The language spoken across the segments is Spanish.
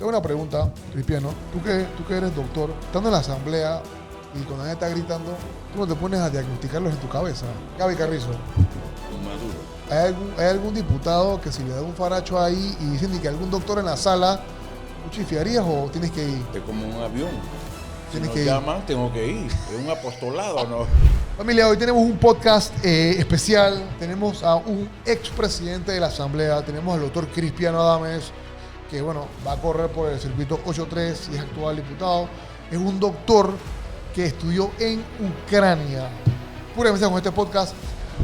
Tengo una pregunta, Cristiano. Tú que eres doctor, estando en la asamblea y cuando nadie está gritando, tú no te pones a diagnosticarlos en tu cabeza. Gaby Carrizo, Maduro. ¿hay algún diputado que si le da un faracho ahí y dicen que algún doctor en la sala, tú chifiarías o tienes que ir? Es como un avión. Si Tienes nos que ir. llaman, tengo que ir. Es un apostolado, ¿no? Familia, hoy tenemos un podcast especial. Tenemos a un expresidente de la Asamblea. Tenemos al doctor Cristiano Adames, que bueno, va a correr por el circuito 83 y es actual diputado. Es un doctor que estudió en Ucrania. Pura empezar con este podcast.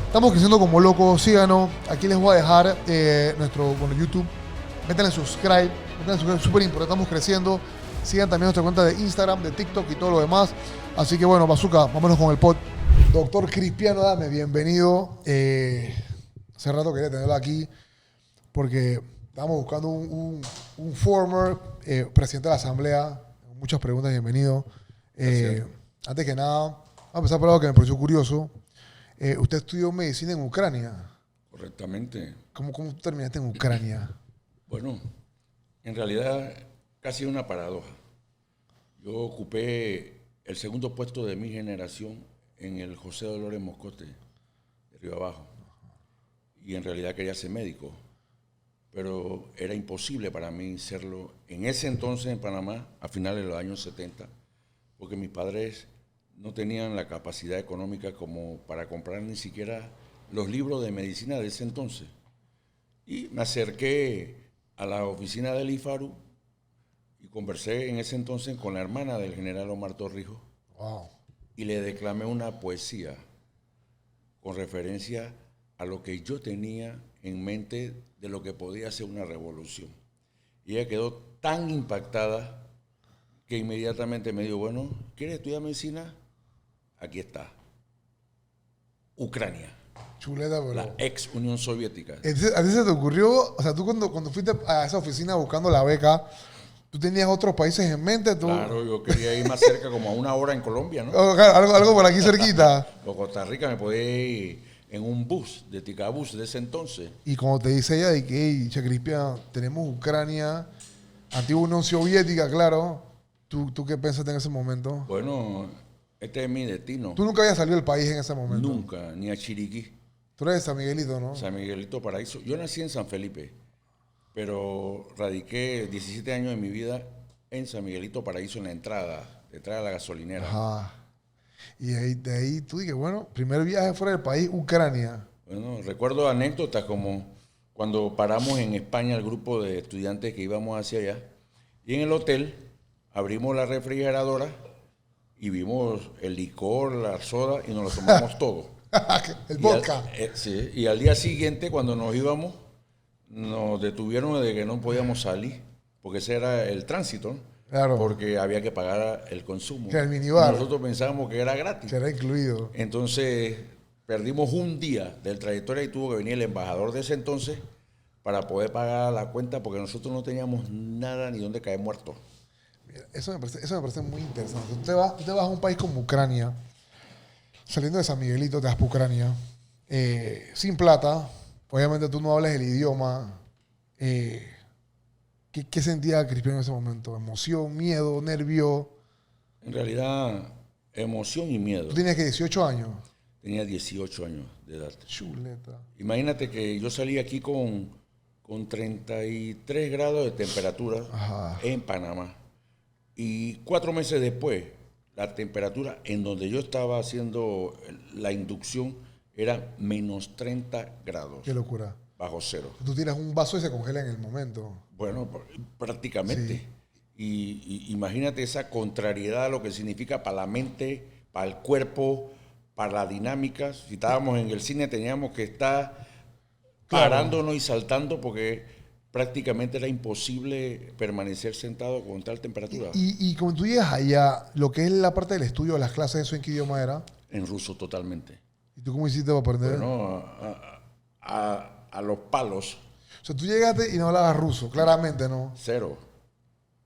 Estamos creciendo como locos. Síganos. Aquí les voy a dejar nuestro YouTube. Métanle subscribe. Súper importante. Estamos creciendo. Sigan también nuestra cuenta de Instagram, de TikTok y todo lo demás. Así que bueno, Bazooka, vámonos con el pod. Doctor Cristiano Adames, bienvenido. Hace rato quería tenerlo aquí porque estábamos buscando un former presidente de la Asamblea. Muchas preguntas, bienvenido. Antes que nada, vamos a empezar por algo que me pareció curioso. Usted estudió medicina en Ucrania. Correctamente. ¿Cómo terminaste en Ucrania? Bueno, en realidad casi una paradoja. Yo ocupé el segundo puesto de mi generación en el José Dolores Moscote, de Río Abajo. Y en realidad quería ser médico, pero era imposible para mí serlo en ese entonces en Panamá, a finales de los años 70, porque mis padres no tenían la capacidad económica como para comprar ni siquiera los libros de medicina de ese entonces. Y me acerqué a la oficina del IFARU y conversé en ese entonces con la hermana del general Omar Torrijos. Wow. Y le declamé una poesía con referencia a lo que yo tenía en mente de lo que podía ser una revolución. Y ella quedó tan impactada que inmediatamente me dijo, bueno, ¿quieres estudiar medicina? Aquí está. Ucrania. Chuleta, pero... La ex Unión Soviética. Entonces, ¿a ti se te ocurrió, o sea, tú cuando fuiste a esa oficina buscando la beca, tú tenías otros países en mente? Claro, yo quería ir más cerca, como a una hora en Colombia, ¿no? Algo por aquí cerquita. Por Costa Rica me podía ir en un bus, de Ticabús de ese entonces. Y como te dice ella, de que, hey, Che Cristian, tenemos Ucrania, antigua Unión Soviética, claro. ¿Tú qué pensaste en ese momento? Bueno, este es mi destino. Tú nunca habías salido del país en ese momento. Nunca, ni a Chiriquí. Tú eres de San Miguelito, ¿no? San Miguelito Paraíso. Yo nací en San Felipe, pero radiqué 17 años de mi vida en San Miguelito Paraíso, en la entrada, detrás de la gasolinera. Ajá. Y de ahí tú dices, bueno, primer viaje fuera del país, Ucrania. Bueno, recuerdo anécdotas como cuando paramos en España el grupo de estudiantes que íbamos hacia allá, y en el hotel abrimos la refrigeradora y vimos el licor, la soda, y nos lo tomamos todo. El vodka. Sí, y al día siguiente, cuando nos íbamos, nos detuvieron de que no podíamos salir, porque ese era el tránsito, ¿no? Claro. Porque había que pagar el consumo. Que era el minibar. Nosotros pensábamos que era gratis. Que era incluido. Entonces, perdimos un día del trayectoria y tuvo que venir el embajador de ese entonces para poder pagar la cuenta, porque nosotros no teníamos nada ni dónde caer muertos. Mira, eso me parece muy interesante. Tú te vas a un país como Ucrania, saliendo de San Miguelito, te vas para Ucrania, sin plata. Obviamente tú no hablas el idioma. ¿Qué sentía Cristiano en ese momento? ¿Emoción, miedo, nervio? En realidad, emoción y miedo. ¿Tú tenías que 18 años? Tenía 18 años de edad. Chuleta. Imagínate que yo salí aquí con 33 grados de temperatura. Ajá. En Panamá. Y 4 meses después, la temperatura en donde yo estaba haciendo la inducción era menos 30 grados. Qué locura. Bajo cero. Tú tiras un vaso y se congela en el momento. Bueno, prácticamente. Sí. Y imagínate esa contrariedad a lo que significa para la mente, para el cuerpo, para la dinámica. Si estábamos en el cine teníamos que estar parándonos y saltando porque prácticamente era imposible permanecer sentado con tal temperatura. Y como tú llegas allá, lo que es la parte del estudio de las clases, ¿eso en qué idioma era? En ruso totalmente. ¿Y tú cómo hiciste para aprender? Bueno, a los palos, O sea, tú llegaste y no hablabas ruso, claramente, ¿no? cero.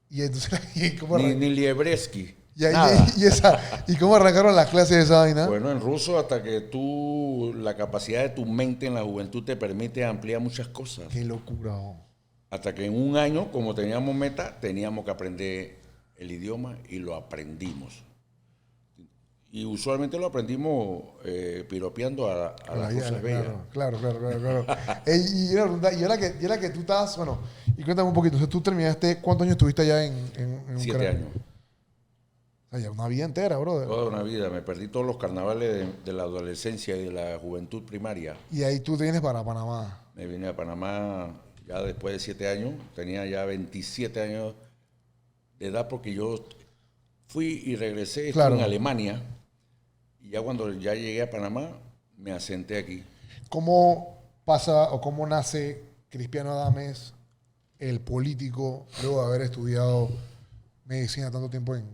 Y entonces, ¿y cómo, Ni Liebreski. nada. ¿Y cómo arrancaron las clases de esa vaina? Bueno, en ruso hasta que la capacidad de tu mente en la juventud te permite ampliar muchas cosas. Qué locura. Oh. Hasta que en un año, como teníamos meta, teníamos que aprender el idioma y lo aprendimos. Y usualmente lo aprendimos piropeando a las rusas bellas. Claro. Y ahora que tú estás, bueno, y cuéntame un poquito, o sea, tú terminaste, ¿cuántos años estuviste allá en 7 Ucrania? años. O sea, ya una vida entera, brother. Toda una vida. Me perdí todos los carnavales de la adolescencia y de la juventud primaria. Y ahí tú te vienes para Panamá. Me vine a Panamá ya después de 7 años. Tenía ya 27 años de edad porque yo fui y regresé. Estuve en Alemania. Y ya cuando ya llegué a Panamá, me asenté aquí. ¿Cómo pasa o cómo nace Crispiano Adames, el político, luego de haber estudiado medicina tanto tiempo en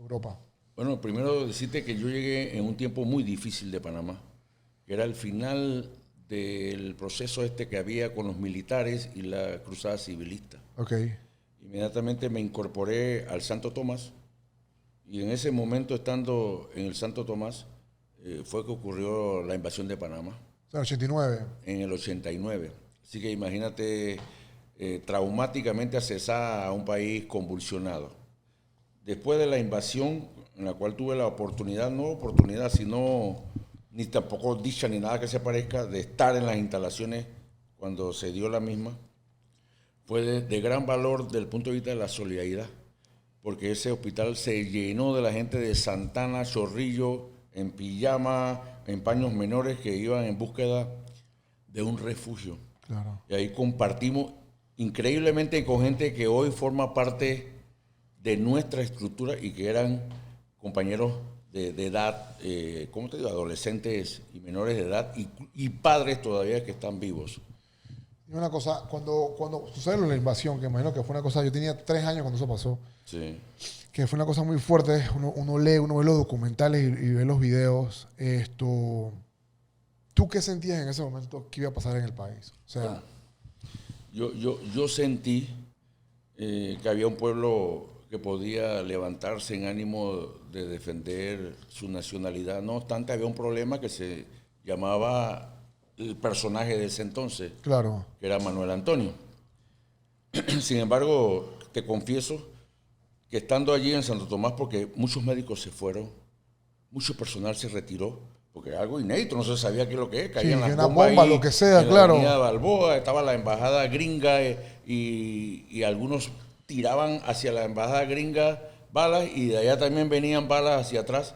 Europa? Bueno, primero decirte que yo llegué en un tiempo muy difícil de Panamá, que era el final del proceso que había con los militares y la cruzada civilista. Okay. Inmediatamente me incorporé al Santo Tomás y en ese momento, estando en el Santo Tomás, fue que ocurrió la invasión de Panamá. O sea, 89. En el 89. Así que imagínate, traumáticamente accesar a un país convulsionado. Después de la invasión, en la cual tuve la oportunidad, no oportunidad, sino ni tampoco dicha ni nada que se parezca, de estar en las instalaciones cuando se dio la misma, fue de gran valor desde el punto de vista de la solidaridad, porque ese hospital se llenó de la gente de Santana, Chorrillo, en pijama, en paños menores, que iban en búsqueda de un refugio. Claro. Y ahí compartimos increíblemente con gente que hoy forma parte de nuestra estructura y que eran compañeros de edad, ¿cómo te digo? Adolescentes y menores de edad y padres todavía que están vivos. Y una cosa, cuando sucedió la invasión, que imagino que fue una cosa, yo tenía 3 años cuando eso pasó, Sí. que fue una cosa muy fuerte, uno lee, uno ve los documentales y ve los videos, ¿tú qué sentías en ese momento que iba a pasar en el país? O sea, Yo sentí que había un pueblo que podía levantarse en ánimo de defender su nacionalidad. No obstante, había un problema que se llamaba el personaje de ese entonces, claro, que era Manuel Antonio. Sin embargo, te confieso que estando allí en Santo Tomás, porque muchos médicos se fueron, mucho personal se retiró, porque era algo inédito, no se sabía qué es lo que es, caían sí, las una bombas bomba, ahí, lo que sea, en claro. la avenida Balboa, estaba la embajada gringa y algunos tiraban hacia la embajada gringa balas y de allá también venían balas hacia atrás.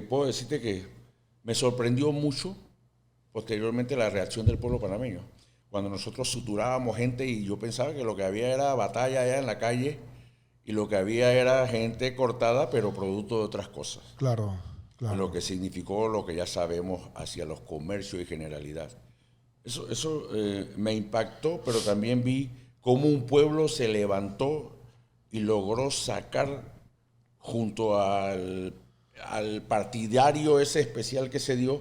Puedo decirte que me sorprendió mucho posteriormente la reacción del pueblo panameño. Cuando nosotros suturábamos gente y yo pensaba que lo que había era batalla allá en la calle y lo que había era gente cortada, pero producto de otras cosas. Claro. Lo que significó lo que ya sabemos hacia los comercios y generalidad. Eso me impactó, pero también vi cómo un pueblo se levantó y logró sacar junto al partidario ese especial que se dio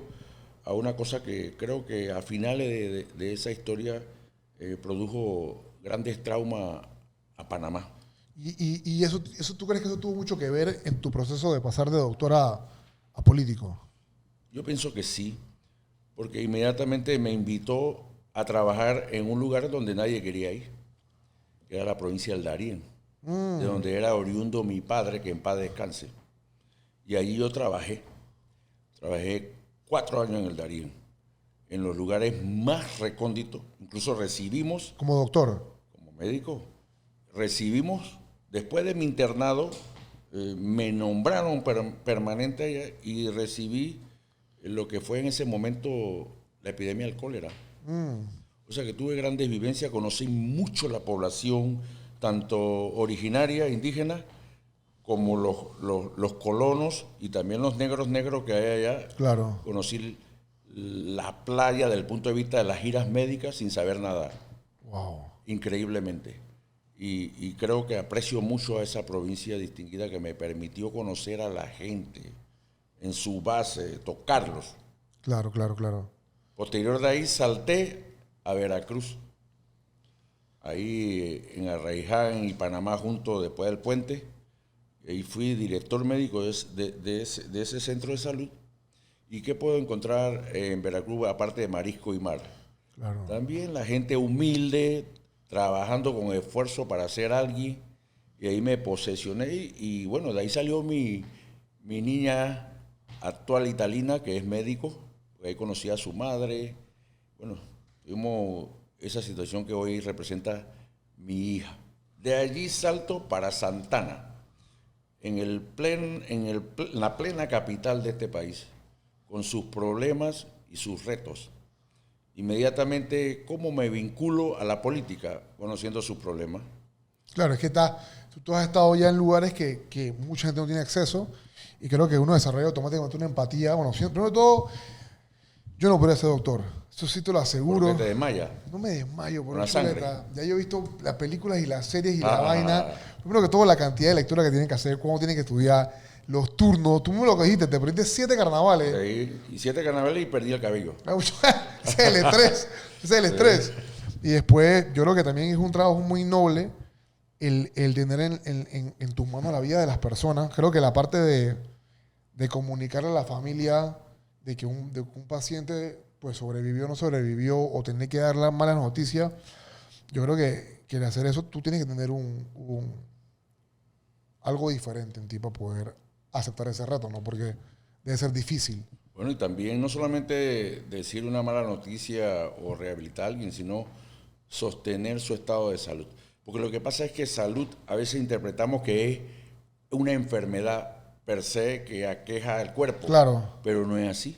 a una cosa que creo que a finales de esa historia produjo grandes traumas a Panamá. ¿Y eso tú crees que eso tuvo mucho que ver en tu proceso de pasar de doctor a político? Yo pienso que sí, porque inmediatamente me invitó a trabajar en un lugar donde nadie quería ir, que era la provincia del Darién, de donde era oriundo mi padre, que en paz descanse. Y allí yo trabajé 4 años en el Darién, en los lugares más recónditos. Incluso recibimos, Como doctor. como médico, recibimos, después de mi internado, me nombraron permanente allá y recibí lo que fue en ese momento la epidemia del cólera. O sea que tuve grandes vivencias, conocí mucho la población, tanto originaria, indígena, como los colonos y también los negros que hay allá. Claro. Conocí la playa desde el punto de vista de las giras médicas sin saber nadar. Wow. Increíblemente. Y creo que aprecio mucho a esa provincia distinguida que me permitió conocer a la gente en su base, tocarlos. Claro. Posterior de ahí salté a Veracruz. Ahí en Arraiján y Panamá junto después del puente. Y fui director médico de ese centro de salud. ¿Y qué puedo encontrar en Veracruz aparte de marisco y mar? Claro. También la gente humilde, trabajando con esfuerzo para ser alguien, y ahí me posesioné, y bueno, de ahí salió mi niña actual Italina, que es médico, ahí conocí a su madre, bueno, tuvimos esa situación que hoy representa mi hija. De allí salto para Santana, en la plena capital de este país, con sus problemas y sus retos. Inmediatamente, ¿cómo me vinculo a la política? Conociendo sus problemas. Claro, es que tú has estado ya en lugares que mucha gente no tiene acceso y creo que uno desarrolla automáticamente una empatía. Bueno, primero de todo, yo no podría ser doctor. Eso sí te lo aseguro. ¿Por qué te desmayas? No me desmayo por la sangre. Ya yo he visto las películas y las series y la vaina. Primero que todo, la cantidad de lectura que tienen que hacer, cómo tienen que estudiar, los turnos. Tú mismo lo que dijiste, te perdiste 7 carnavales. Sí, y 7 carnavales y perdí el cabello. Ese es el estrés. Ese es el estrés. Sí. Y después, yo creo que también es un trabajo muy noble el tener en tus manos la vida de las personas. Creo que la parte de comunicarle a la familia de que un paciente pues sobrevivió o no sobrevivió o tener que dar las malas noticias, yo creo que al hacer eso tú tienes que tener algo diferente en ti para poder aceptar ese reto, ¿no? Porque debe ser difícil. Bueno, y también no solamente decir una mala noticia o rehabilitar a alguien, sino sostener su estado de salud. Porque lo que pasa es que salud a veces interpretamos que es una enfermedad per se que aqueja al cuerpo. Claro. Pero no es así.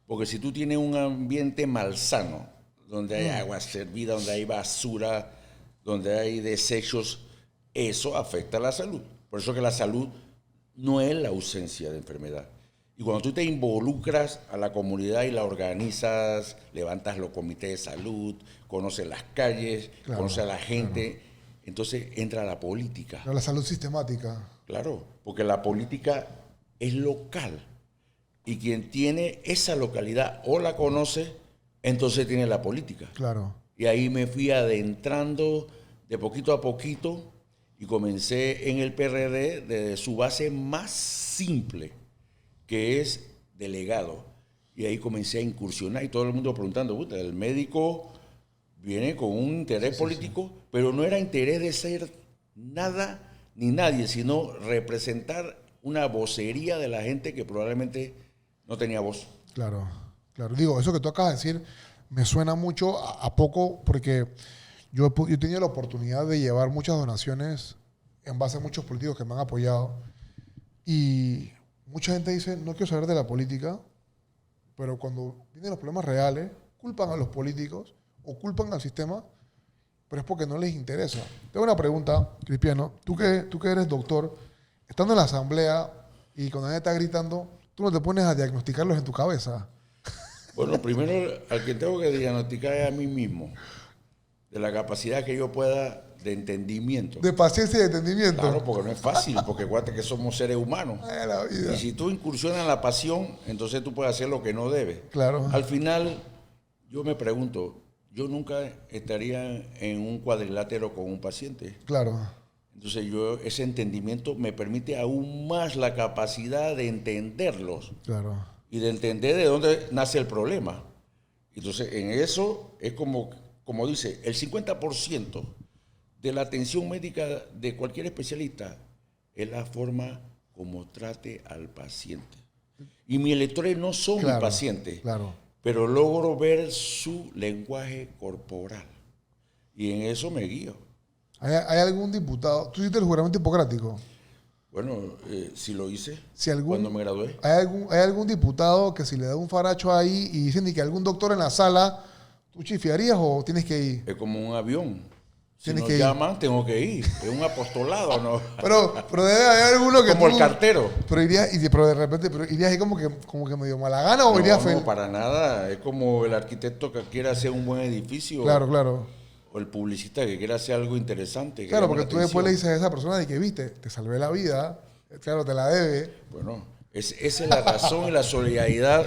Porque si tú tienes un ambiente malsano, donde hay agua servida, donde hay basura, donde hay desechos, eso afecta a la salud. Por eso que la salud no es la ausencia de enfermedad. Y cuando tú te involucras a la comunidad y la organizas, levantas los comités de salud, conoces las calles, claro, conoces a la gente, claro, entonces entra la política. Pero la salud sistemática. Claro, porque la política es local. Y quien tiene esa localidad o la conoce, entonces tiene la política. Claro. Y ahí me fui adentrando de poquito a poquito y comencé en el PRD desde su base más simple, que es delegado. Y ahí comencé a incursionar y todo el mundo preguntando, el médico viene con un interés político, pero no era interés de ser nada ni nadie, sino representar una vocería de la gente que probablemente no tenía voz. Claro, claro. Digo, eso que tú acabas de decir me suena mucho a poco porque yo he tenido la oportunidad de llevar muchas donaciones en base a muchos políticos que me han apoyado y mucha gente dice, no quiero saber de la política, pero cuando vienen los problemas reales, culpan a los políticos o culpan al sistema, pero es porque no les interesa. Tengo una pregunta, Cristiano. Tú que eres doctor, estando en la asamblea y cuando nadie está gritando, ¿tú no te pones a diagnosticarlos en tu cabeza? Bueno, primero al que tengo que diagnosticar es a mí mismo, de la capacidad que yo pueda de entendimiento. De paciencia y de entendimiento. Claro, porque no es fácil, porque acuérdate que somos seres humanos. Ay, la vida. Y si tú incursionas en la pasión, entonces tú puedes hacer lo que no debes. Claro. Al final, yo me pregunto, yo nunca estaría en un cuadrilátero con un paciente. Claro. Entonces ese entendimiento me permite aún más la capacidad de entenderlos. Claro. Y de entender de dónde nace el problema. Entonces, en eso es como dice, el 50% de la atención médica de cualquier especialista es la forma como trate al paciente. Y mis lectores no son mis pacientes, pero logro ver su lenguaje corporal. Y en eso me guío. ¿Hay algún diputado? ¿Tú hiciste el juramento hipocrático? Bueno, sí lo hice cuando me gradué. ¿Hay algún diputado que si le da un faracho ahí y dicen que algún doctor en la sala, tú chifiarías o tienes que ir? Es como un avión. Si nos que llaman, tengo que ir. Es un apostolado, ¿no? pero debe haber alguno que como el cartero. Pero de repente irías ahí como que medio mala gana o irías feliz. No, para nada. Es como el arquitecto que quiere hacer un buen edificio. Claro. O el publicista que quiere hacer algo interesante. Claro, porque tú después le dices a esa persona de que viste, te salvé la vida, claro, te la debe. Bueno, esa es la razón y la solidaridad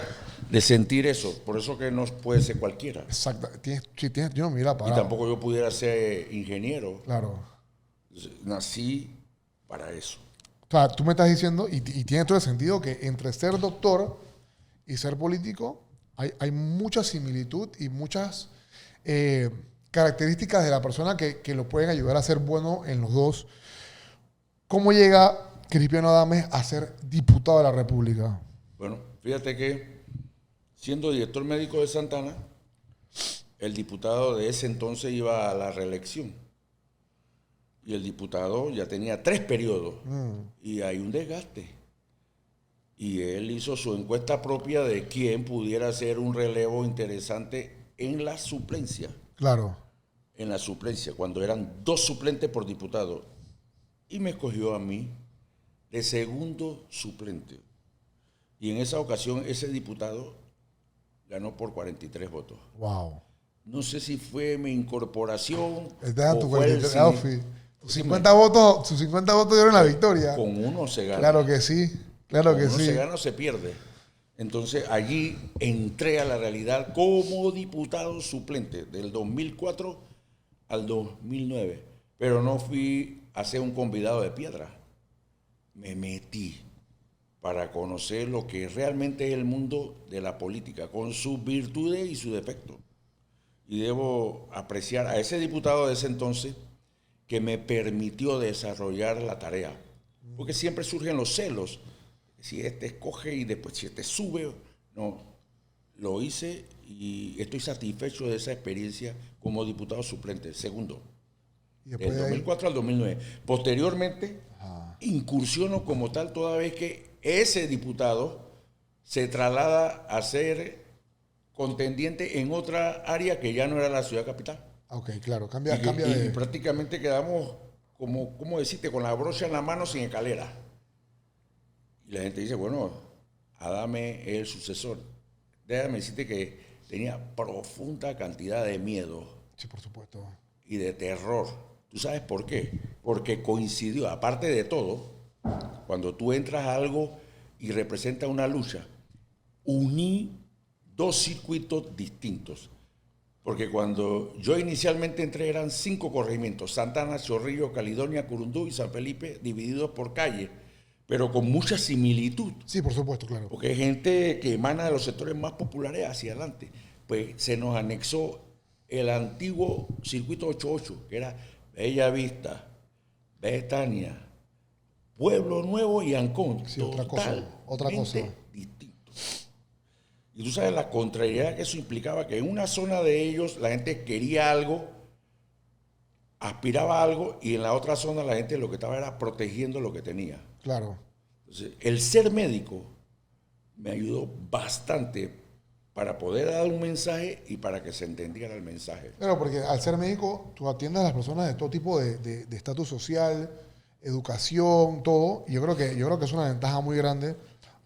de sentir eso. Por eso que no puede ser cualquiera. Exacto. Yo no me hubiera parado. Y tampoco yo pudiera ser ingeniero. Claro. Nací para eso. O sea, tú me estás diciendo, y tiene todo el sentido, que entre ser doctor y ser político hay mucha similitud y muchas características de la persona que lo pueden ayudar a ser bueno en los dos. ¿Cómo llega Cristiano Adames a ser diputado de la República? Bueno, fíjate que siendo director médico de Santana, el diputado de ese entonces iba a la reelección. Y el diputado ya tenía 3 periodos. Y hay un desgaste. Y él hizo su encuesta propia de quién pudiera hacer un relevo interesante en la suplencia. Claro. En la suplencia, cuando eran 2 suplentes por diputado. Y me escogió a mí de segundo suplente. Y en esa ocasión ese diputado ganó por 43 votos. Wow. No sé si fue mi incorporación Tu fue el 43 outfit. Sus 50 votos dieron la victoria. Con uno se gana. Claro que sí. Claro Con que uno sí. se gana o se pierde. Entonces allí entré a la realidad como diputado suplente del 2004 al 2009. Pero no fui a ser un convidado de piedra. Me metí para conocer lo que realmente es el mundo de la política, con sus virtudes y sus defectos. Y debo apreciar a ese diputado de ese entonces que me permitió desarrollar la tarea. Porque siempre surgen los celos. Si este escoge y después si este sube. No, lo hice y estoy satisfecho de esa experiencia como diputado suplente, segundo. Del 2004 al 2009. Posteriormente, incursiono como tal toda vez que ese diputado se traslada a ser contendiente en otra área que ya no era la ciudad capital. Ok, claro, cambia y prácticamente quedamos, ¿cómo decirte? Con la brocha en la mano sin escalera. Y la gente dice, bueno, Adames es el sucesor. Déjame decirte que tenía profunda cantidad de miedo. Sí, por supuesto. Y de terror. ¿Tú sabes por qué? Porque coincidió, aparte de todo, cuando tú entras a algo y representa una lucha, uní 2 circuitos distintos. Porque cuando yo inicialmente entré eran 5 corregimientos, Santana, Chorrillo, Caledonia, Curundú y San Felipe, divididos por calle, pero con mucha similitud. Sí, por supuesto, claro. Porque hay gente que emana de los sectores más populares hacia adelante. Pues se nos anexó el antiguo circuito 88, que era Bella Vista, Betania, Pueblo Nuevo y Ancón. Sí, otra cosa. Distinto. Y tú sabes la contrariedad que eso implicaba, que en una zona de ellos la gente quería algo, aspiraba a algo, y en la otra zona la gente lo que estaba era protegiendo lo que tenía. Claro. Entonces, el ser médico me ayudó bastante para poder dar un mensaje y para que se entendiera el mensaje. Claro, porque al ser médico, tú atiendes a las personas de todo tipo de estatus social, educación, todo. Y yo creo que es una ventaja muy grande.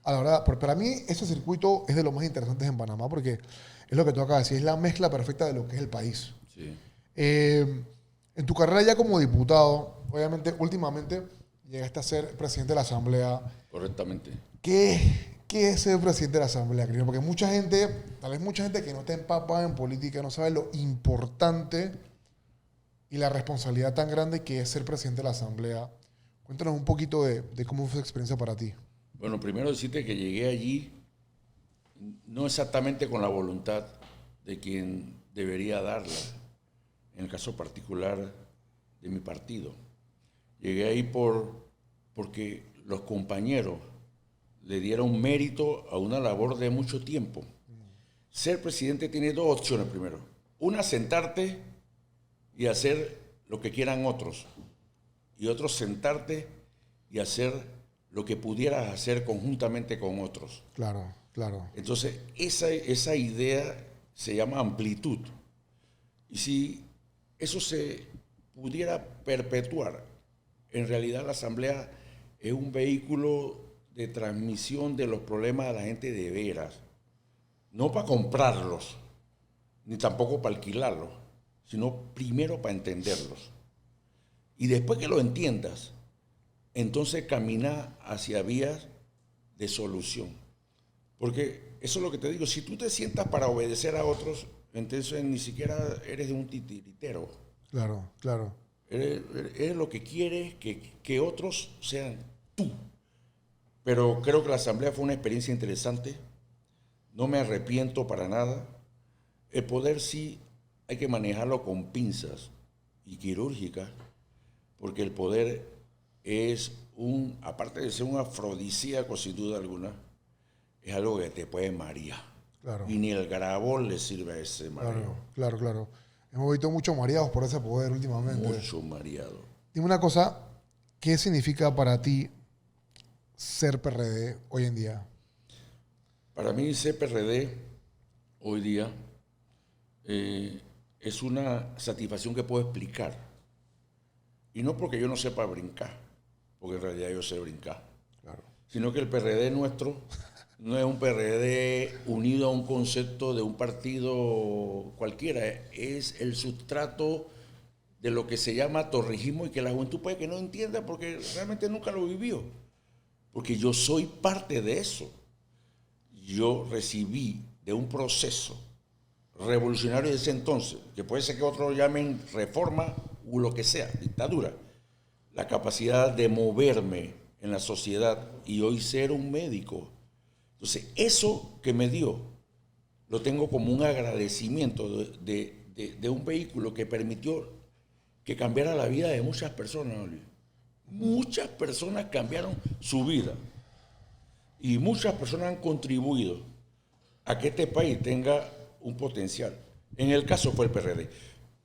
A la verdad, para mí ese circuito es de los más interesantes en Panamá porque es lo que tú acabas de decir, es la mezcla perfecta de lo que es el país. Sí. En tu carrera ya como diputado, obviamente, últimamente llegaste a ser presidente de la Asamblea. Correctamente. ¿Qué es ser presidente de la Asamblea, Cristiano? Porque tal vez mucha gente que no está empapada en política no sabe lo importante y la responsabilidad tan grande que es ser presidente de la Asamblea. Cuéntanos un poquito de cómo fue esa experiencia para ti. Bueno, primero decirte que llegué allí no exactamente con la voluntad de quien debería darla, en el caso particular de mi partido. Llegué ahí porque los compañeros le dieron mérito a una labor de mucho tiempo. Ser presidente tiene 2 opciones primero. Una, sentarte y hacer lo que quieran otros. Y otro, sentarte y hacer lo que pudieras hacer conjuntamente con otros. Claro, claro. Entonces, esa idea se llama amplitud. Y si eso se pudiera perpetuar, en realidad la Asamblea es un vehículo de transmisión de los problemas de la gente de veras. No para comprarlos, ni tampoco para alquilarlos, sino primero para entenderlos. Y después que lo entiendas, entonces camina hacia vías de solución. Porque eso es lo que te digo, si tú te sientas para obedecer a otros, entonces ni siquiera eres de un titiritero. Claro, claro. Eres lo que quieres que otros sean tú. Pero creo que la Asamblea fue una experiencia interesante. No me arrepiento para nada. El poder sí hay que manejarlo con pinzas y quirúrgicas, porque el poder es aparte de ser un afrodisíaco sin duda alguna, es algo que te puede marear. Claro. Y ni el Grabol le sirve a ese mareo. Claro. Hemos visto muchos mareados por ese poder últimamente. Mucho mareado. Dime una cosa, ¿qué significa para ti ser PRD hoy en día? Para mí ser PRD hoy día es una satisfacción que puedo explicar. Y no porque yo no sepa brincar, porque en realidad yo sé brincar. Claro. Sino que el PRD nuestro no es un PRD unido a un concepto de un partido cualquiera, es el sustrato de lo que se llama torrijismo y que la juventud puede que no entienda porque realmente nunca lo vivió. Porque yo soy parte de eso. Yo recibí de un proceso revolucionario de ese entonces, que puede ser que otros llamen reforma o lo que sea, dictadura, la capacidad de moverme en la sociedad y hoy ser un médico. Entonces, eso que me dio, lo tengo como un agradecimiento de un vehículo que permitió que cambiara la vida de muchas personas, Oli. Muchas personas cambiaron su vida y muchas personas han contribuido a que este país tenga un potencial. En el caso fue el PRD,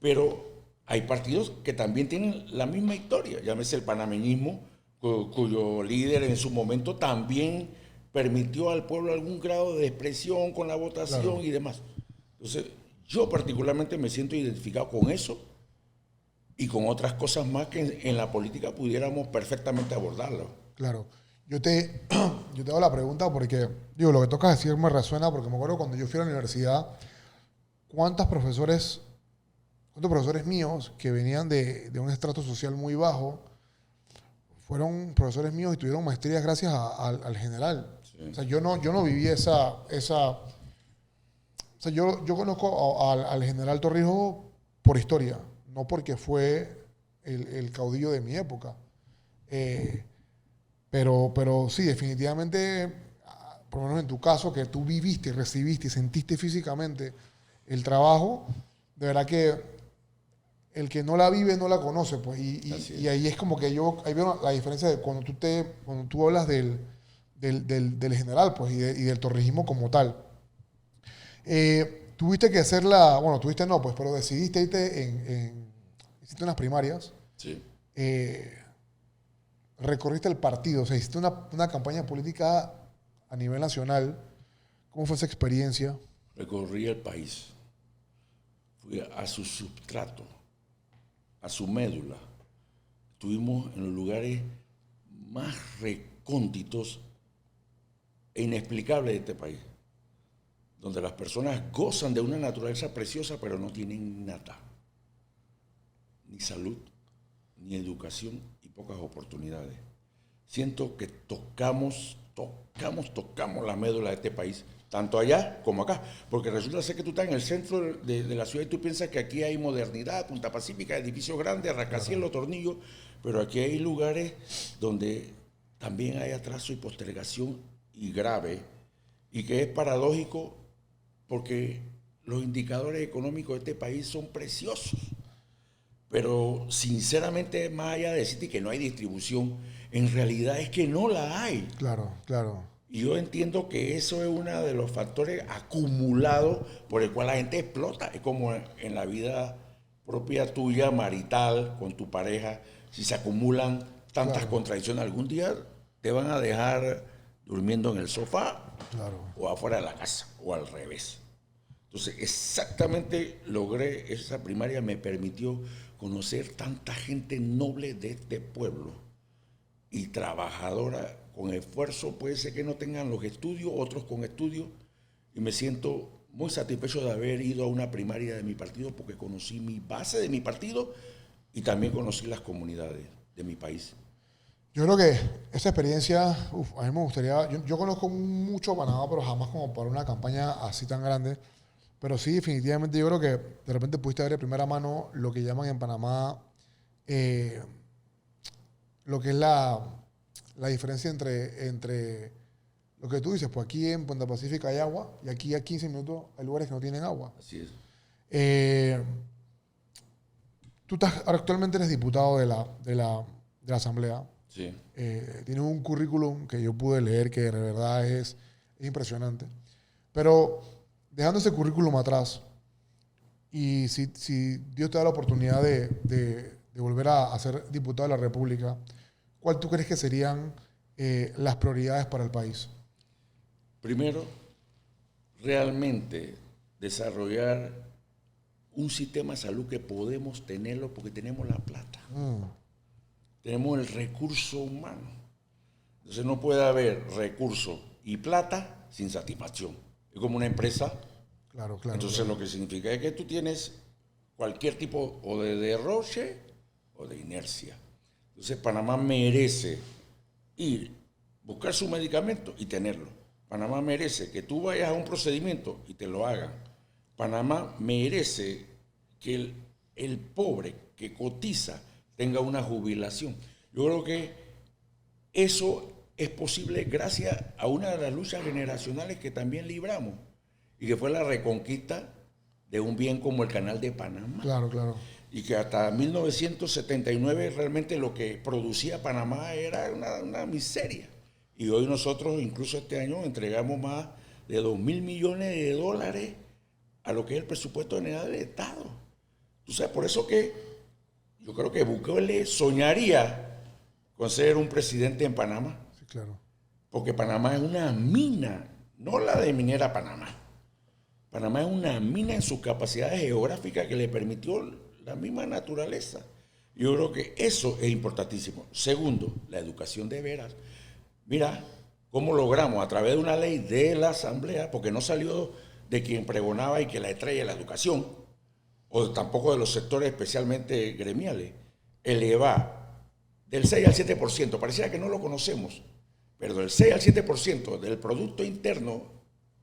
pero hay partidos que también tienen la misma historia, llámese el panameñismo, cuyo líder en su momento también permitió al pueblo algún grado de expresión con la votación, claro, y demás. Entonces, yo particularmente me siento identificado con eso y con otras cosas más que en la política pudiéramos perfectamente abordarlo. Claro. Yo te hago la pregunta porque, digo, lo que tocas decir me resuena porque me acuerdo cuando yo fui a la universidad, ¿cuántos profesores míos que venían de un estrato social muy bajo fueron profesores míos y tuvieron maestrías gracias al general? Sí. O sea, yo no viví esa o sea, yo conozco al general Torrijos por historia, no porque fue el caudillo de mi época. Pero sí, definitivamente, por lo menos en tu caso, que tú viviste, recibiste y sentiste físicamente el trabajo, de verdad que el que no la vive no la conoce, pues, y ahí es como que ahí veo la diferencia de cuando tú hablas del general, pues, y del torrijismo como tal. Tuviste que hacer tuviste no, pues, pero decidiste irte hiciste unas primarias. Sí. Recorriste el partido, o sea, hiciste una campaña política a nivel nacional. ¿Cómo fue esa experiencia? Recorrí el país. Fui a su substrato, a su médula. Estuvimos en los lugares más recónditos e inexplicables de este país, donde las personas gozan de una naturaleza preciosa, pero no tienen nada. Ni salud, ni educación y pocas oportunidades. Siento que tocamos la médula de este país, tanto allá como acá, porque resulta ser que tú estás en el centro de la ciudad y tú piensas que aquí hay modernidad, Punta Pacífica, edificios grandes, rascacielos, tornillos, pero aquí hay lugares donde también hay atraso y postergación y grave, y que es paradójico porque los indicadores económicos de este país son preciosos. Pero sinceramente, más allá de decirte que no hay distribución, en realidad es que no la hay. Claro. Y yo entiendo que eso es uno de los factores acumulados por el cual la gente explota. Es como en la vida propia tuya, marital, con tu pareja, si se acumulan tantas contradicciones, algún día te van a dejar durmiendo en el sofá o afuera de la casa, o al revés. Entonces, exactamente logré esa primaria, me permitió conocer tanta gente noble de este pueblo y trabajadora con esfuerzo. Puede ser que no tengan los estudios, otros con estudios, y me siento muy satisfecho de haber ido a una primaria de mi partido porque conocí mi base de mi partido y también conocí las comunidades de mi país. Yo creo que esa experiencia, a mí me gustaría, yo conozco mucho Panamá, pero jamás como para una campaña así tan grande. Pero sí, definitivamente yo creo que de repente pudiste ver de primera mano lo que llaman en Panamá lo que es la diferencia entre lo que tú dices, pues aquí en Punta Pacífica hay agua y aquí a 15 minutos hay lugares que no tienen agua. Así es. Tú actualmente eres diputado de la Asamblea. Sí. Tienes un currículum que yo pude leer que de verdad es impresionante. Pero dejando ese currículum atrás, y si Dios te da la oportunidad de volver a ser diputado de la República, ¿cuál tú crees que serían las prioridades para el país? Primero, realmente desarrollar un sistema de salud que podemos tenerlo porque tenemos la plata. Tenemos el recurso humano. Entonces no puede haber recurso y plata sin satisfacción. Es como una empresa. Claro. Entonces lo que significa es que tú tienes cualquier tipo o de derroche o de inercia. Entonces Panamá merece ir, buscar su medicamento y tenerlo. Panamá merece que tú vayas a un procedimiento y te lo hagan. Panamá merece que el pobre que cotiza tenga una jubilación. Yo creo que eso es posible gracias a una de las luchas generacionales que también libramos y que fue la reconquista de un bien como el Canal de Panamá. Claro. Y que hasta 1979 realmente lo que producía Panamá era una miseria. Y hoy nosotros, incluso este año, entregamos más de 2.000 millones de dólares a lo que es el presupuesto general del Estado. Tú sabes, por eso que yo creo que Bukele soñaría con ser un presidente en Panamá. Sí, claro. Porque Panamá es una mina, no la de Minera Panamá. Panamá es una mina en sus capacidades geográficas que le permitió la misma naturaleza. Yo creo que eso es importantísimo. Segundo, la educación de veras. Mira cómo logramos a través de una ley de la Asamblea, porque no salió de quien pregonaba y que la estrella es la educación, o tampoco de los sectores especialmente gremiales, elevar del 6 al 7%, pareciera que no lo conocemos, pero del 6 al 7% del Producto Interno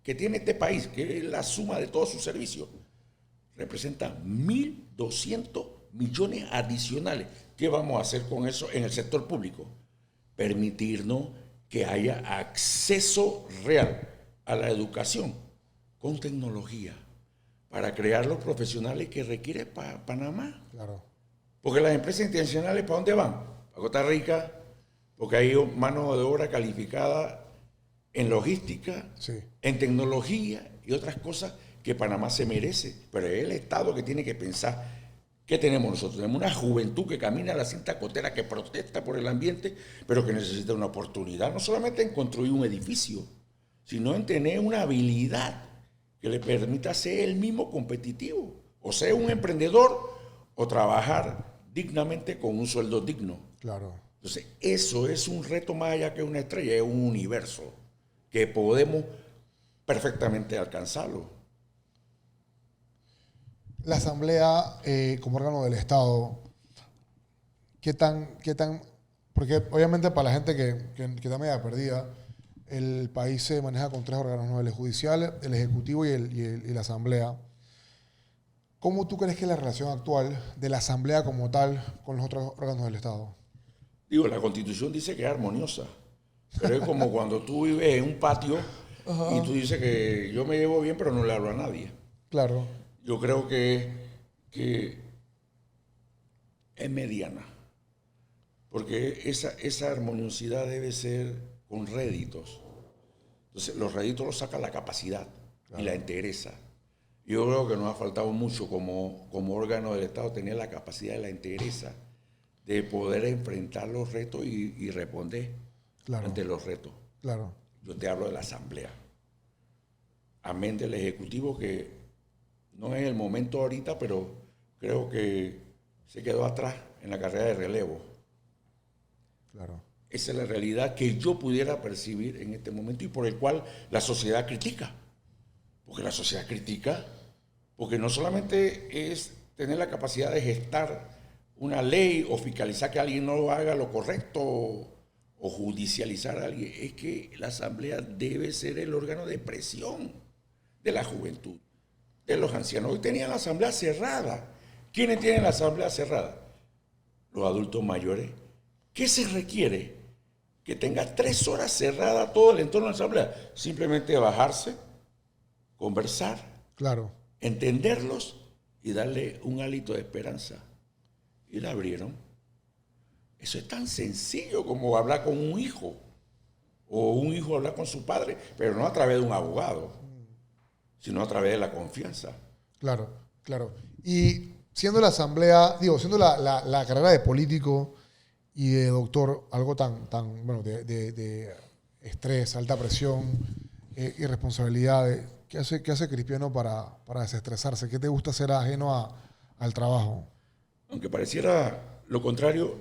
que tiene este país, que es la suma de todos sus servicios, representa 1.200 millones adicionales. ¿Qué vamos a hacer con eso en el sector público? Permitirnos que haya acceso real a la educación con tecnología para crear los profesionales que requiere Panamá. Claro. Porque las empresas internacionales, ¿para dónde van? A Costa Rica, porque hay mano de obra calificada en logística, Sí. en tecnología y otras cosas que Panamá se merece. Pero es el Estado que tiene que pensar. ¿Qué tenemos nosotros? Tenemos una juventud que camina a la cinta costera, que protesta por el ambiente, pero que necesita una oportunidad, no solamente en construir un edificio, sino en tener una habilidad que le permita ser él mismo competitivo, o ser un emprendedor, o trabajar dignamente con un sueldo digno. Claro. Entonces, eso es un reto más allá que una estrella, es un universo que podemos perfectamente alcanzarlo. La Asamblea, como órgano del Estado, ¿qué tan, porque obviamente para la gente que está media perdida, el país se maneja con tres órganos, ¿no? El judicial, el ejecutivo y la Asamblea. ¿Cómo tú crees que es la relación actual de la Asamblea como tal con los otros órganos del Estado? Digo, la Constitución dice que es armoniosa, pero es como cuando tú vives en un patio y tú dices que yo me llevo bien, pero no le hablo a nadie. Claro. Yo creo que es mediana, porque esa armoniosidad debe ser con réditos. Entonces, los réditos los saca la capacidad y la entereza. Yo creo que nos ha faltado mucho como órgano del Estado tener la capacidad y la entereza de poder enfrentar los retos y responder ante los retos. Claro. Yo te hablo de la Asamblea. Amén del Ejecutivo, que no es el momento ahorita, pero creo que se quedó atrás en la carrera de relevo. Claro. Esa es la realidad que yo pudiera percibir en este momento y por el cual la sociedad critica. Porque la sociedad critica, porque no solamente es tener la capacidad de gestar una ley o fiscalizar que alguien no haga lo correcto o judicializar a alguien, es que la Asamblea debe ser el órgano de presión de la juventud, de los ancianos. Hoy tenían la Asamblea cerrada. ¿Quiénes tienen la Asamblea cerrada? Los adultos mayores. ¿Qué se requiere? Que tenga 3 horas cerrada todo el entorno de la Asamblea. Simplemente bajarse, conversar, Claro. entenderlos y darle un hálito de esperanza. Y la abrieron. Eso es tan sencillo como hablar con un hijo. O un hijo hablar con su padre, pero no a través de un abogado, sino a través de la confianza. Claro, claro. Y siendo la asamblea, siendo la carrera de político y de doctor algo tan bueno, de estrés, alta presión y responsabilidades, ¿qué hace Crispiano para desestresarse? ¿Qué te gusta hacer ajeno al trabajo? Aunque pareciera lo contrario,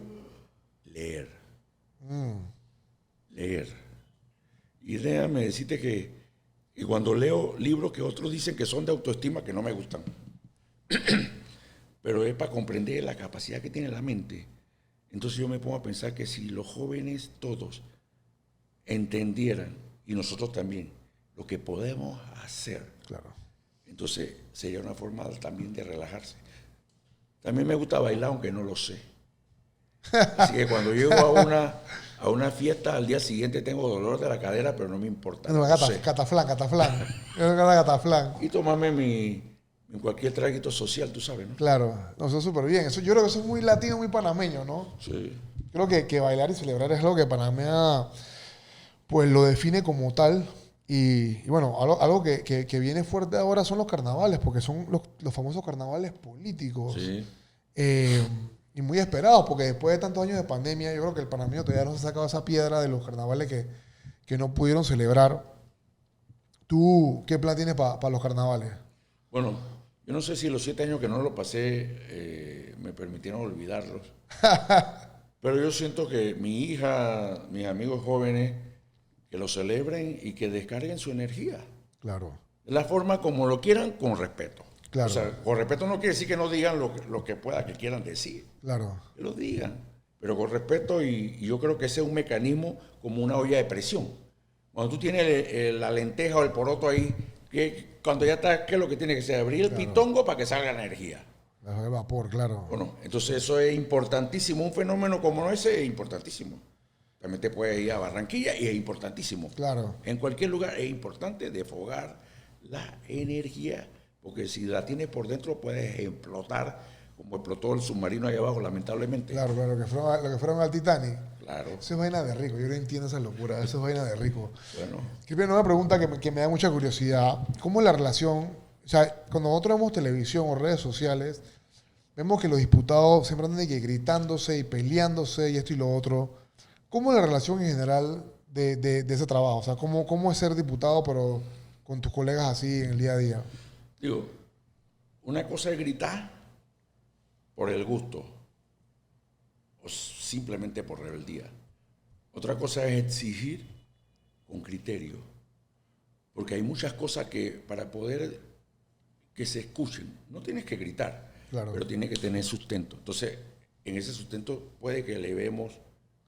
leer. Leer. Y déjame decirte que cuando leo libros que otros dicen que son de autoestima, que no me gustan, pero es para comprender la capacidad que tiene la mente. Entonces yo me pongo a pensar que si los jóvenes todos entendieran, y nosotros también, lo que podemos hacer, claro, entonces sería una forma también de relajarse. También me gusta bailar, aunque no lo sé. Así que cuando llego a una fiesta, al día siguiente tengo dolor de la cadera, pero no me importa. No, cataflán. Y tomarme cualquier traguito social, tú sabes, ¿no? Claro, no, eso es súper bien. Eso, yo creo que eso es muy latino, muy panameño, ¿no? Sí. Creo que bailar y celebrar es algo que Panamá pues lo define como tal. Y bueno, algo que viene fuerte ahora son los carnavales, porque son los famosos carnavales políticos. Sí. Y muy esperados, porque después de tantos años de pandemia, yo creo que el panameño todavía no se ha sacado esa piedra de los carnavales que no pudieron celebrar. ¿Tú qué plan tienes para los carnavales? Bueno, yo no sé si los 7 años que no lo pasé me permitieron olvidarlos. Pero yo siento que mi hija, mis amigos jóvenes, que lo celebren y que descarguen su energía. Claro. De la forma como lo quieran, con respeto. Claro. O sea, con respeto no quiere decir que no digan lo que pueda, que quieran decir. Claro. Que lo digan, pero con respeto, y yo creo que ese es un mecanismo como una olla de presión. Cuando tú tienes la lenteja o el poroto ahí, cuando ya está, ¿qué es lo que tiene que ser? Abrir el pitongo para que salga la energía. El vapor, claro. Bueno, entonces eso es importantísimo. Un fenómeno como ese es importantísimo. También te puedes ir a Barranquilla y es importantísimo. Claro. En cualquier lugar es importante desfogar la energía, porque si la tienes por dentro puedes explotar, como explotó el submarino ahí abajo, lamentablemente. Claro, lo que fueron al Titanic. Claro. Eso es vaina de rico, yo no entiendo esa locura, eso es vaina de rico. Bueno. Cristiano, una pregunta que me da mucha curiosidad. ¿Cómo es la relación? O sea, cuando nosotros vemos televisión o redes sociales, vemos que los diputados siempre andan gritándose y peleándose y esto y lo otro. ¿Cómo es la relación en general de ese trabajo? O sea, ¿cómo es ser diputado pero con tus colegas así en el día a día? Digo, una cosa es gritar por el gusto o simplemente por rebeldía. Otra cosa es exigir con criterio, porque hay muchas cosas que para poder que se escuchen, no tienes que gritar, claro, pero tiene que tener sustento. Entonces, en ese sustento puede que elevemos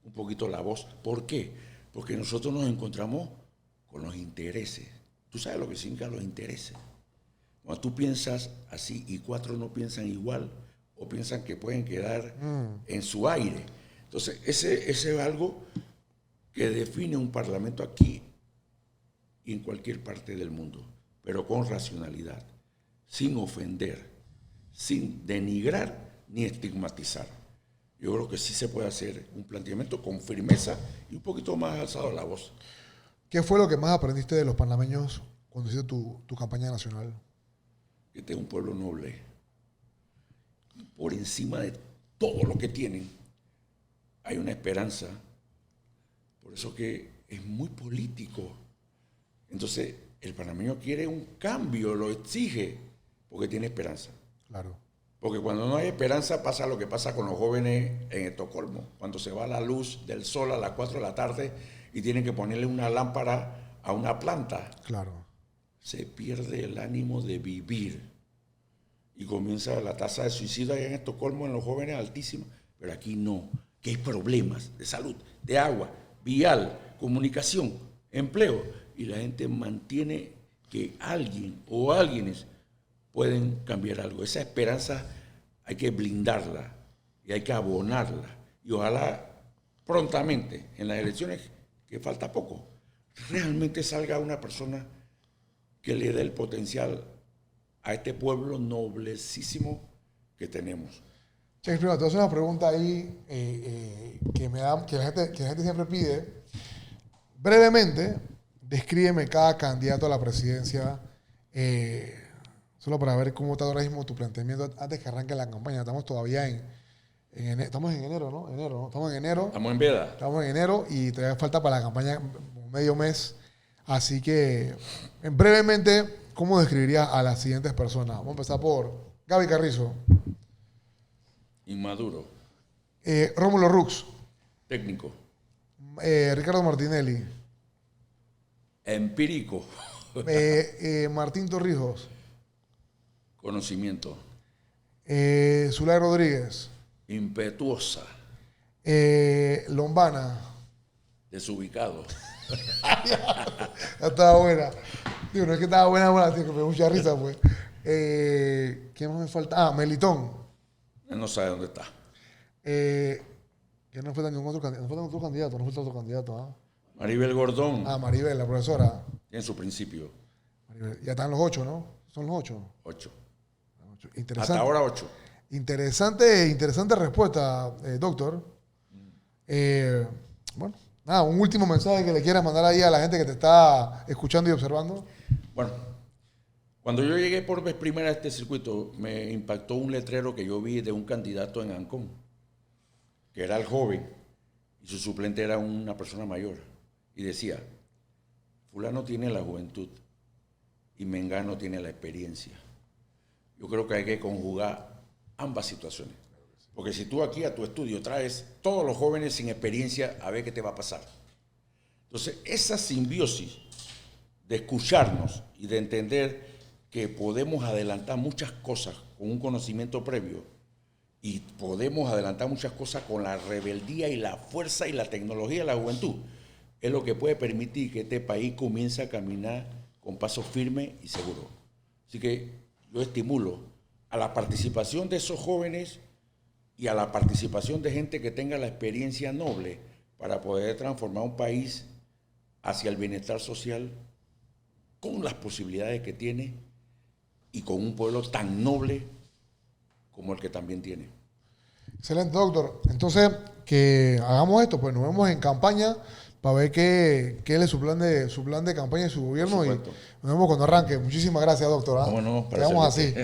un poquito la voz. ¿Por qué? Porque nosotros nos encontramos con los intereses. ¿Tú sabes lo que significan los intereses? Cuando tú piensas así y 4 no piensan igual o piensan que pueden quedar en su aire. Entonces, ese es algo que define un parlamento aquí y en cualquier parte del mundo, pero con racionalidad, sin ofender, sin denigrar ni estigmatizar. Yo creo que sí se puede hacer un planteamiento con firmeza y un poquito más alzado la voz. ¿Qué fue lo que más aprendiste de los panameños cuando hiciste tu campaña nacional? Que este es un pueblo noble. Por encima de todo lo que tienen, hay una esperanza. Por eso que es muy político. Entonces, el panameño quiere un cambio, lo exige, porque tiene esperanza. Claro. Porque cuando no hay esperanza pasa lo que pasa con los jóvenes en Estocolmo. Cuando se va la luz del sol a las 4 de la tarde y tienen que ponerle una lámpara a una planta. Claro. Se pierde el ánimo de vivir. Y comienza la tasa de suicidio allá en Estocolmo en los jóvenes altísima. Pero aquí no. Que hay problemas de salud, de agua, vial, comunicación, empleo. Y la gente mantiene que alguien o alguienes pueden cambiar algo. Esa esperanza hay que blindarla y hay que abonarla. Y ojalá prontamente, en las elecciones, que falta poco, realmente salga una persona que le dé el potencial a este pueblo noblecísimo que tenemos. Che, primero, te voy a hacer una pregunta ahí que la gente siempre pide. Brevemente, descríbeme cada candidato a la presidencia, solo para ver cómo está ahora mismo tu planteamiento antes que arranque la campaña. Estamos todavía estamos en enero, ¿no? Estamos en enero. Estamos en veda. Estamos en enero y todavía falta para la campaña medio mes. Así que, brevemente, ¿cómo describirías a las siguientes personas? Vamos a empezar por Gaby Carrizo. Inmaduro. Rómulo Rux. Técnico. Ricardo Martinelli. Empírico. Martín Torrijos. Conocimiento. Zulay Rodríguez. Impetuosa. Lombana. Desubicado. Ya estaba buena. Digo, no es que estaba buena, tío, que me dio mucha risa, pues. ¿Qué más me falta? Melitón. Él no sabe dónde está. Que no falta ningún otro candidato. No falta otro candidato, ¿ah? Maribel Gordón. Maribel, la profesora. En su principio. Maribel. Ya están los 8, ¿no? Son los 8. 8. Interesante. Hasta ahora 8. Interesante respuesta, doctor. Bueno, nada, un último mensaje que le quieras mandar ahí a la gente que te está escuchando y observando. Bueno, cuando yo llegué por vez primera a este circuito, me impactó un letrero que yo vi de un candidato en Ancón, que era el joven, y su suplente era una persona mayor. Y decía, fulano tiene la juventud y mengano tiene la experiencia. Yo creo que hay que conjugar ambas situaciones. Porque si tú aquí a tu estudio traes todos los jóvenes sin experiencia, a ver qué te va a pasar. Entonces, esa simbiosis de escucharnos y de entender que podemos adelantar muchas cosas con un conocimiento previo y podemos adelantar muchas cosas con la rebeldía y la fuerza y la tecnología de la juventud, es lo que puede permitir que este país comience a caminar con paso firme y seguro. Así que yo estimulo a la participación de esos jóvenes y a la participación de gente que tenga la experiencia noble para poder transformar un país hacia el bienestar social con las posibilidades que tiene y con un pueblo tan noble como el que también tiene. Excelente, doctor. Entonces, que hagamos esto, pues nos vemos en campaña para ver qué es su plan de campaña y su gobierno. Y nos vemos cuando arranque. Muchísimas gracias, doctor. Vámonos, quedamos así.